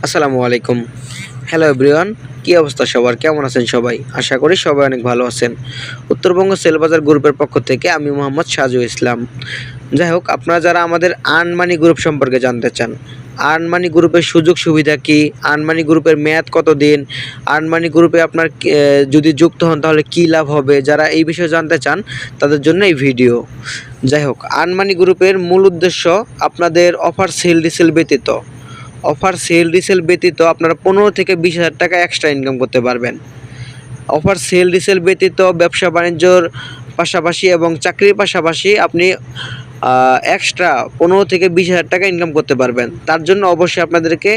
আসসালামু আলাইকুম। Hello everyone, কি অবস্থা সবার? কেমন আছেন সবাই? আশা করি সবাই অনেক ভালো আছেন। উত্তরবঙ্গ সেল বাজার গ্রুপের পক্ষ থেকে আমি মোহাম্মদ সাজু ইসলাম। যাই হোক, আপনারা যারা আমাদের আর্ন মানি গ্রুপ সম্পর্কে জানতে চান, আর্ন মানি গ্রুপের সুযোগ সুবিধা কী, আর্ন মানি গ্রুপের মেয়াদ কতদিন, আর্ন মানি গ্রুপে আপনার যদি যুক্ত হন তাহলে কী লাভ হবে, যারা এই বিষয়ে জানতে চান তাদের জন্য এই ভিডিও। যাই হোক, আর্ন মানি গ্রুপের মূল উদ্দেশ্য আপনাদের অফার সেল রিসেল ব্যতীত আপনারা 15 থেকে 20,000 টাকা এক্সট্রা ইনকাম করতে পারবেন। অফার সেল রিসেল ব্যতীত ব্যবসা বাণিজ্যর পাশাপাশি এবং চাকরির পাশাপাশি আপনি এক্সট্রা 15 থেকে 20,000 টাকা ইনকাম করতে পারবেন। তার জন্য অবশ্যই আপনাদেরকে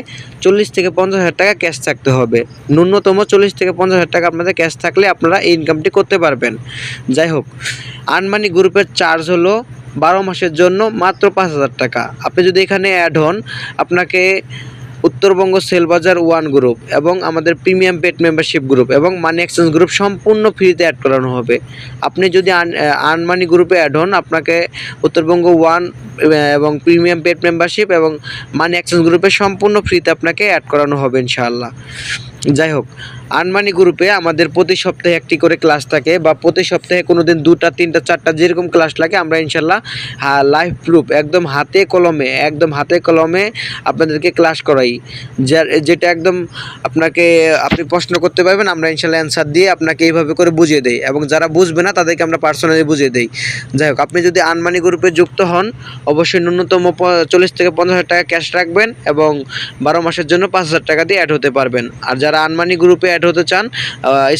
40 থেকে 50,000 টাকা ক্যাশ থাকতে হবে। ন্যূনতম 40 থেকে 50,000 টাকা আপনাদের ক্যাশ থাকলে আপনারা এই ইনকামটি করতে পারবেন। যাই হোক, আর্ন মানি গ্রুপের চার্জ হলো 12 মাসের জন্য মাত্র 5,000 টাকা। আপনি যদি এখানে অ্যাড হন, আপনাকে উত্তরবঙ্গ সেল বাজার 1 গ্রুপ এবং আমাদের প্রিমিয়াম পেড মেম্বারশিপ গ্রুপ এবং মানি এক্সচেঞ্জ গ্রুপ সম্পূর্ণ ফ্রিতে অ্যাড করানো হবে। আপনি যদি আর্ন মানি গ্রুপে অ্যাড হন, আপনাকে উত্তরবঙ্গ 1 এবং প্রিমিয়াম পেড মেম্বারশিপ এবং মানি এক্সচেঞ্জ গ্রুপে সম্পূর্ণ ফ্রিতে আপনাকে অ্যাড করানো হবে ইনশাআল্লাহ। যাই হোক, আর্ন মানি গ্রুপে আমাদের প্রতি সপ্তাহে একটি করে ক্লাস থাকে, বা প্রতি সপ্তাহে কোনো দিন 2টা 3টা 4টা যেরকম ক্লাস লাগে আমরা ইনশাল্লাহ লাইভ প্রুফ একদম হাতে কলমে আপনাদেরকে ক্লাস করাই, যেটা একদম আপনি প্রশ্ন করতে পারবেন, আমরা ইনশাল্লাহ অ্যান্সার দিয়ে আপনাকে এইভাবে করে বুঝিয়ে দেই, এবং যারা বুঝবে না তাদেরকে আমরা পার্সোনালি বুঝিয়ে দেই। যাই হোক, আপনি যদি আর্ন মানি গ্রুপে যুক্ত হন, অবশ্যই ন্যূনতম 40 থেকে 50,000 টাকা ক্যাশ রাখবেন এবং 12 মাসের জন্য 5,000 টাকা দিয়ে অ্যাড হতে পারবেন। আর যারা আর্ন মানি গ্রুপে অ্যাড হতে চান,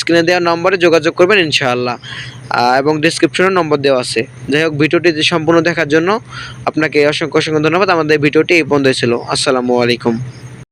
স্ক্রিনে দেওয়া নম্বরে যোগাযোগ করবেন ইনশাআল্লাহ, এবং ডিসক্রিপশনে নম্বর দেওয়া আছে। যাই হোক, ভিডিওটি সম্পূর্ণ দেখার জন্য আপনাকে অসংখ্য ধন্যবাদ। আমাদের ভিডিওটি এই পর্যন্তই ছিল। আসসালামু আলাইকুম।